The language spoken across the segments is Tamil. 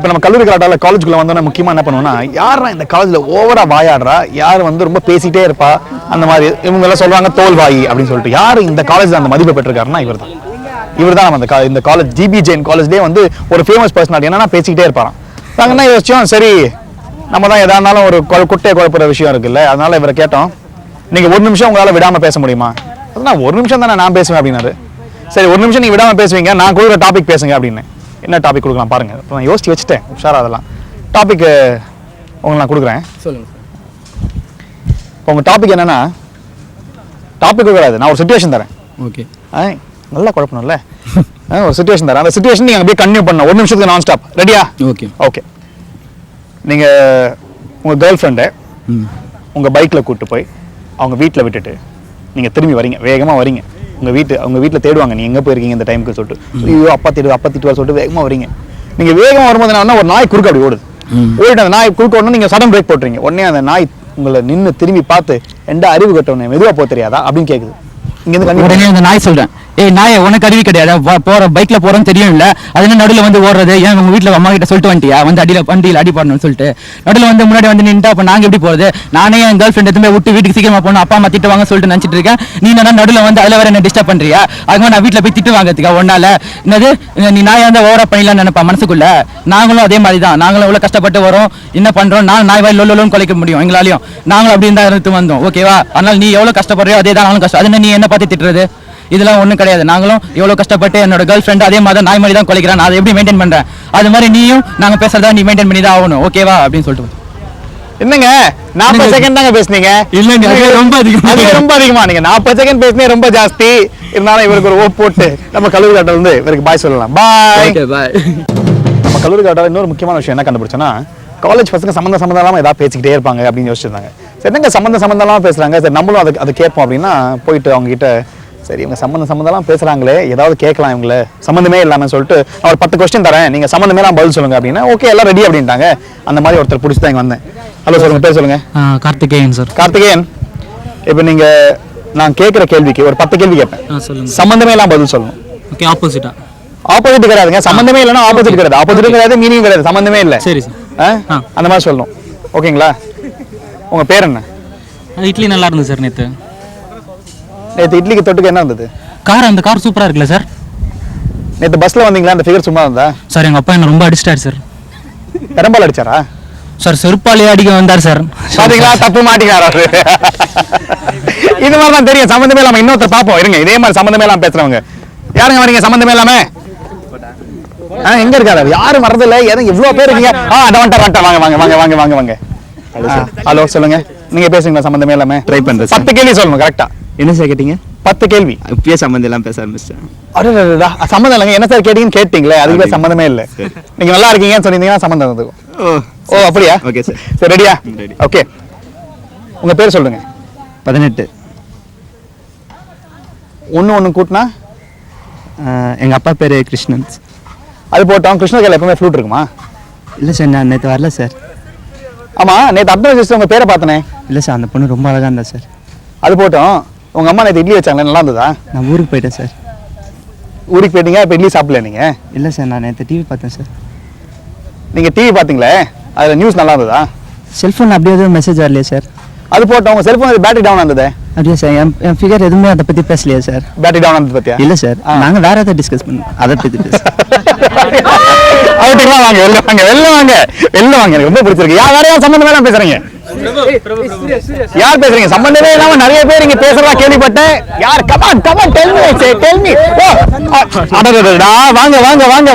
இப்போ நம்ம கல்லூரி கலாட்டால காலேஜுக்குள்ள வந்தோன்னா முக்கியமாக என்ன பண்ணுவோம்னா, யாரா இந்த காலேஜில் ஓவரா வாயாடுறா, யார் வந்து ரொம்ப பேசிட்டே இருப்பா, அந்த மாதிரி இவங்க எல்லாம் சொல்றாங்க தோல் வாயி அப்படின்னு சொல்லிட்டு. யார் இந்த காலேஜில் அந்த மதிப்பை பெற்றிருக்காருன்னா இவர் தான் நம்ம இந்த காலேஜ் ஜிபி ஜெயின் காலேஜ்லேயே வந்து ஒரு ஃபேமஸ் பர்சனாலிட்டி. என்னன்னா பேசிக்கிட்டே இருப்பாராம். நாங்கள் என்ன யோசிச்சோம், சரி நம்ம தான் எதா இருந்தாலும் ஒரு குட்டையை குழப்புற விஷயம் இருக்குல்ல, அதனால இவரை கேட்டோம், நீங்கள் ஒரு நிமிஷம் உங்களால் விடாமல் பேச முடியுமா? அதனால் ஒரு நிமிஷம் தானே நான் பேசுவேன் அப்படின்னாரு. சரி ஒரு நிமிஷம் நீங்கள் விடாமல் பேசுவீங்க, நான் கொடுக்குற டாபிக் பேசுங்க அப்படின்னு. என்ன டாபிக் கொடுக்கலாம் பாருங்க. இப்போ நான் யோசிச்சு வச்சுட்டேன் உஷாரா. அதெல்லாம் டாபிக் உங்களுக்கு நான் கொடுக்குறேன், சொல்லுங்கள். இப்போ உங்கள் டாபிக் என்னன்னா, டாபிக் கிடையாது, நான் ஒரு சுச்சுவேஷன் தரேன். ஓகே, நல்லா குழப்பணும்ல. ஒரு சுச்சுவேஷன் தரேன், அந்த சுச்சுவேஷன் நீங்கள் அப்படியே கன்டினியூ பண்ணணும் ஒரு நிமிஷத்துக்கு நான் ஸ்டாப். ரெடியா? Okay okay. நீங்கள் உங்கள் கேர்ள் ஃப்ரெண்டை உங்கள் பைக்கில் கூப்பிட்டு போய் அவங்க வீட்டில் விட்டுட்டு நீங்கள் திரும்பி வரீங்க, வேகமாக வரீங்க. அவங்க வீட்டில் தேடுவாங்க, நீ எங்கே போயிருக்கீங்க இந்த டைமுக்கு சொல்லிட்டு. ஐயோ அப்பா திட்டுவா சொல்லிட்டு வேகமாக வரீங்க. நீங்கள் வேகமாக வரும்போது என்ன, ஒரு நாய் குறுக்க அப்படி ஓடிட்டு அந்த நாய் குறுக்க ஓடணும், நீங்கள் சடன் பிரேக் போட்டுறீங்க. உடனே அந்த நாய் உங்களை நின்று திரும்பி பார்த்து, எந்த அறிவு கட்டணும் மெதுவாக போக தெரியாதா அப்படின்னு கேட்குது. உடனே அந்த நாய் சொல்றேன், ஏய் நாயை உனக்கு அறிவு கிடையாது, போற பைக்ல போறோம்னு தெரியும் இல்ல, அது நடுவில் வந்து ஓடுறது, ஏன் உங்க வீட்டுல அம்மா கிட்ட சொல்லிட்டு வந்துட்டியா வந்து வண்டியில் அடி பண்ணணும்னு சொல்லிட்டு நடுவில் வந்து முன்னாடி வந்து நின்றுட்டா அப்ப நாங்க எப்படி போறது? நானே என் கேர்ள் ஃப்ரெண்ட் எதுவுமே விட்டு வீட்டுக்கு சீக்கிரமா போகணும், அப்பா அம்மா திட்டுவாங்க சொல்லிட்டு நினைச்சிட்டு இருக்கேன். நீ என்ன நடுவில் வந்து அதில் வேற என்ன டிஸ்டர்ப் பண்றியா? அதுக்கு நான் வீட்டுல போய் திட்டு வாங்கிறதுக்கா ஒன்னால? என்னது நீ நாயை வந்து ஓவரா பண்ணிடலாம்னு நினைப்பா மனசுக்குள்ள. நாங்களும் அதே மாதிரி தான், நாங்களும் எவ்வளவு கஷ்டப்பட்டு வரோம், என்ன பண்றோம், நாய் வாய் லொல்லோன்னு குலைக்க முடியும் எங்களாலையும். நாங்களும் அப்படி இருந்தா இருந்து வந்தோம், ஓகேவா? அதனால நீ எவ்வளவு கஷ்டப்படுறியோ அதே தான் நாங்களும் கஷ்டம். அது நீ என்ன பார்த்து திட்டுறது? இதெல்லாம் ஒன்றும் கிடையாது. நாங்களும் எவ்வளோ கஷ்டப்பட்டு என்னோட கேர்ள் ஃப்ரெண்ட் அதே மாதிரி நாய் மாதிரி தான் குலைக்கிறான், அதை எப்படி மெயின்டைன் பண்ணுறேன், அது மாதிரி நீயும் நாங்கள் பேசுறதா நீ மெயின்டைன் பண்ணி தான் ஆகணும், ஓகேவா அப்படின்னு சொல்லிட்டு. என்னங்க 40 செகண்ட் தாங்க பேசுனீங்க? இல்லைங்க ரொம்ப அதிகமா. நீங்க 40 செகண்ட் பேசுனே ரொம்ப ஜாஸ்தி. இருந்தாலும் இவருக்கு ஒரு ஓப் போட்டு நம்ம கல்லூரி காட்டால இருந்து இவருக்கு பாய் சொல்லலாம். பாய் பாய். நம்ம கல்லூரி காட்டால இன்னொரு முக்கியமான விஷயம் என்ன கண்டுபிடிச்சோன்னா, காலேஜ் பசங்க சம்மந்தம் இல்லாமல் ஏதாவது பேசிக்கிட்டே இருப்பாங்க அப்படின்னு யோசிச்சிருந்தாங்க. சரி என்னங்க சம்மந்தம் இல்லாமல் பேசுறாங்க, சரி நம்மளும் அதை கேட்போம் அப்படின்னா போயிட்டு அவங்க கிட்ட, சரி இவங்க சம்மந்தம்லாம் பேசுறாங்களே ஏதாவது கேட்கலாம் இவங்கள, சம்மந்தமே இல்லாமல் சொல்லிட்டு நான் ஒரு 10 கொஸ்டின் தரேன், நீங்க சம்மந்தமே எல்லாம் பதில் சொல்லுங்க அப்படின்னா ஓகே எல்லாம் ரெடி அப்படின்ட்டாங்க. அந்த மாதிரி ஒருத்தர் பிடிச்சி தான் இங்கே வந்தேன். ஹலோ சொல்லுங்க, பேர் சொல்லுங்க. கார்த்திகேயன் சார். கார்த்திகேயன், இப்போ நீங்க நான் கேட்குற கேள்விக்கு ஒரு 10 கேள்வி கேட்பேன், சம்மந்தமே எல்லாம் பதில் சொல்லணும். ஓகே. ஆப்போசிட் கிடையாதுங்க, சம்மந்தமே இல்லைன்னா ஆப்போசிட் கிடையாது, ஆப்போசிட் கிடையாது, மீனிங் கிடையாது, சம்மந்தமே இல்லை. சரி சார், அந்த மாதிரி சொல்லணும், ஓகேங்களா? உங்க பேர் என்ன? இட்லி நல்லா இருந்தது சார். நேற்று இட்லிக்கு தொட்டுக்கு என்ன இருந்தது? அந்த கார் சூப்பரா இருக்குல்ல சார்? நேற்று பஸ்ல வந்தீங்களா? அந்த ஃபிகர் சும்மா இருந்தா சார்? எங்க அப்பா என்ன ரொம்ப அடிச்சிட்டாரு சார். பெரம்பால் அடிச்சாரா சார்? செருப்பாலே அடிக்க வந்தார் சார். பாத்தீங்களா, தப்பு மாட்டிக்காரு. இது மாதிரி தான் தெரியும், சம்பந்தமே இல்லாம இன்னொருத்தர் பாப்போம் இருங்க. இதே மாதிரி சம்பந்தமே இல்லாம பேசுறவங்க யாருங்க வரீங்க? சம்பந்தமே இல்லாம எங்க இருக்காரு? யாரும் வரதில்ல, எவ்வளவு பேர் இருக்கீங்க? வாங்க. ஹலோ சொல்லுங்க, நீங்க பேசுறீங்களா? சம்பந்தமே இல்லாம ட்ரை பண்றேன். 10 கேள்வி சொல்லணும் கரெக்டா. என்ன சார் கேட்டீங்க? 10 கேள்வி. இப்பயே சம்பந்தம் எல்லாம் பேச ஆரம்பிச்சிட்டேன். சம்பந்தம் இல்லைங்க, என்ன சார் கேட்டீங்கன்னு கேட்டீங்களே, அதுக்கு சம்பந்தமே இல்லை. நீங்க நல்லா இருக்கீங்கன்னு சொன்னீங்கன்னா சம்பந்தம் இருக்கும். ஓ அப்படியா? Okay sir. சரி ரெடியா? ஓகே. உங்க பேர் சொல்லுங்க. 18. ஒன்று கூட்டினா? எங்க அப்பா பேரு கிருஷ்ணன். அது போட்டோம். கிருஷ்ண கையில் எப்பவுமே ஃப்ளூட் இருக்குமா? இல்லை சார், நான் நேற்று வரல சார். ஆமா, நேற்று அப்துல் சிஸ்டர் உங்க பேரை பார்த்தனே. இல்லை சார், அந்த பொண்ணு ரொம்ப அழகா இருந்தா சார். அது போட்டோம். உங்க அம்மா நேற்று இட்லி வச்சாங்களே, நல்லா இருந்ததா? நான் ஊருக்கு போயிட்டேன் சார். ஊருக்கு போயிட்டீங்க, இப்போ இட்லி சாப்பிடல நீங்க? இல்லை சார், நான் நேற்று டிவி பார்த்தேன் சார். நீங்க டிவி பார்த்தீங்களே, அதில் நியூஸ் நல்லா இருந்ததா? செல்ஃபோன் அப்படியே எதுவும் மெசேஜ் வரலையா சார்? அது போட்டோம். உங்க செல்ஃபோன் பேட்டரி டவுன் இருந்தது. அப்படியா சார்? என் ஃபிகர் எதுவுமே அதை பற்றி பேசலையா சார்? பேட்டரி டவுன் இருந்தது பத்தியா? இல்லை சார், நாங்கள் வேற எதாவது டிஸ்கஸ் பண்ணோம், அதை பற்றி பேச. வாங்க வெளில வாங்க. எனக்கு ரொம்ப பிடிச்சிருக்கு. வேற யாரும் சம்பந்தமே இல்லாம பேசுறீங்க? யார் பேசுறீங்க? சம்பந்தமே இல்லாம நிறைய பேர் இங்க பேசுறதா கேள்விப்பட்டேன். யார்? Come on tell me.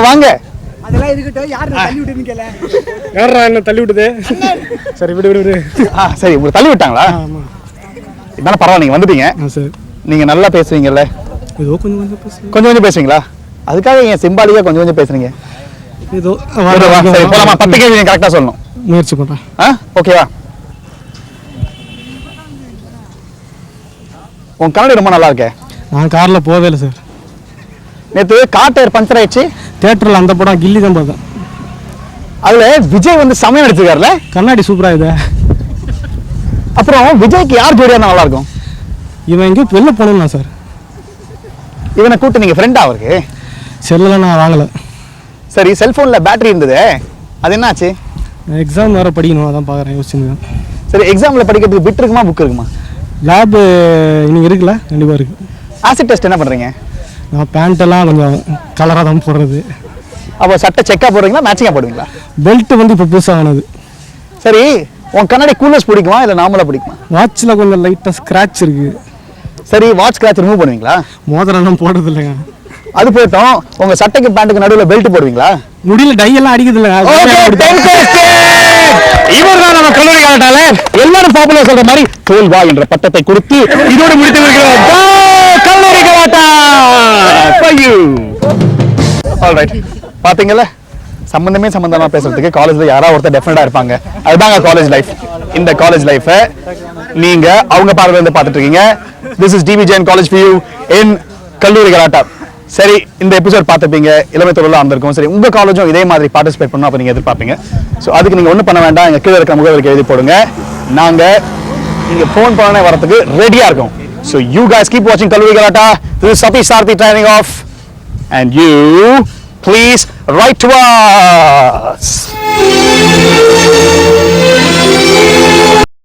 வாங்க. அதெல்லாம் இருக்கட்டும், யார் தள்ளி விட்டுன்னு கேள. யாரா என்ன தள்ளி விடுது? சரி விடு. சரி, உங்களுக்கு தள்ளி விட்டாங்களா? ஆமா. இதனால பரவாயில்ல, நீங்க வந்துட்டீங்க. சரி. நீங்க நல்லா பேசுவீங்கல்ல? ஏதோ கொஞ்சம் பேசுவீங்களா? அதுக்காக ஏன் சிம்பாலிக்கா கொஞ்சம் பேசுறீங்க? ஏதோ சரி போலாமா? 10 கேள்வி நீங்க கரெக்டா சொல்லணும். முயற்சி பண்றேன். ஓகேவா? உன் கண்ணாடி ரொம்ப நல்லா இருக்கே. நான் கார்ல போவே இல்லை சார். நேற்று கார் டயர் பஞ்சர் ஆயிடுச்சு. தியேட்டர்ல அந்த படம் கில்லி தான் பார்த்தேன். அதுல விஜய் வந்து சமயம் நடிச்சிருக்காருல்ல? கண்ணாடி சூப்பரா இது. அப்புறம் விஜய்க்கு யார் ஜோடியா இருந்தா நல்லா இருக்கும்? இவன் எங்கேயும் வெளில போகணும்னா சார். இவனை கூப்பிட்டு நீங்க ஃப்ரெண்டா அவருக்கு? செல்லில் நான் வாங்கலை. சரி, செல்போன்ல பேட்டரி இருந்தது, அது என்னாச்சு? எக்ஸாம் வேறு படிக்கணும், அதான் பார்க்குறேன், யோசிச்சுங்க. சரி, எக்ஸாமில் படிக்கிறதுக்கு பிட் இருக்குமா, புக் இருக்குமா? லேபு இன்னைக்கு இருக்குல்ல, கண்டிப்பாக இருக்குது. ஆசிட் டெஸ்ட் என்ன பண்ணுறீங்க? நான் பேண்ட்டெல்லாம் கொஞ்சம் கலராக தான் போடுறது. அப்போ சட்டை செக்காக போடுறீங்களா, மேட்சிங்காக போடுவீங்களா? பெல்ட் வந்து இப்போ புதுசாக ஆனது. சரி, உன் கண்ணாடி கூலர்ஸ் பிடிக்குமா இல்லை நார்மலாக பிடிக்குமா? வாட்சில் கொஞ்சம் லைட்டாக ஸ்க்ராட்ச் இருக்குது. சரி, வாட்ச் ஸ்க்ராட்ச் ரிமூவ் பண்ணுவீங்களா? மோதிரம்லாம் போடுறது இல்லைங்க. அது போட்டோம், உங்கள் சட்டைக்கு பேண்ட்டுக்கு நடுவில் பெல்ட் போடுவீங்களா? முடியல, டையெல்லாம் அடிக்கிறது இல்லைங்க. இவர் தான் நம்ம கல்லூரி காலட்டால எல்லாரும் பாப்புலர் சொல்ற மாதிரி தோல்வா என்ற பட்டத்தை கொடுத்து இதோடு முடித்து வருகிறோம் கல்லூரி கலாட்டா. ஆல்ரைட், பாத்தீங்கல்ல, சம்பந்தமே சம்பந்தமா பேசுறதுக்கு காலேஜ்ல யாராவது ஒருத்தர் டெஃபினட்டா இருப்பாங்க. அதுதாங்க காலேஜ் லைஃப். இந்த காலேஜ் லைஃபை நீங்க அவங்க பார்வையில இருந்து பார்த்துட்டு இருக்கீங்க. This is TV Jain college for you in கல்லூரி கலாட்டா. சரி, இந்த எபிசோட் பார்த்துப்பீங்க, இளமை தொழிலாக இருந்திருக்கும். சரி, உங்கள் காலேஜும் இதே மாதிரி பார்ட்டிசிபேட் பண்ணணும் அப்போ நீங்கள் எதிர்பார்ப்பீங்க. ஸோ அதுக்கு நீங்கள் ஒன்றும் பண்ண வேண்டாம், எங்கள் கீழே இருக்க முகவரிக்கு எழுதி போடுங்க. நாங்கள் நீங்கள் ஃபோன் பண்ண வரதுக்கு ரெடியாக இருக்கோம். So you guys keep watching கல்லூரி கலாட்டா. This is Satish Sarthi signing off and you please write to us.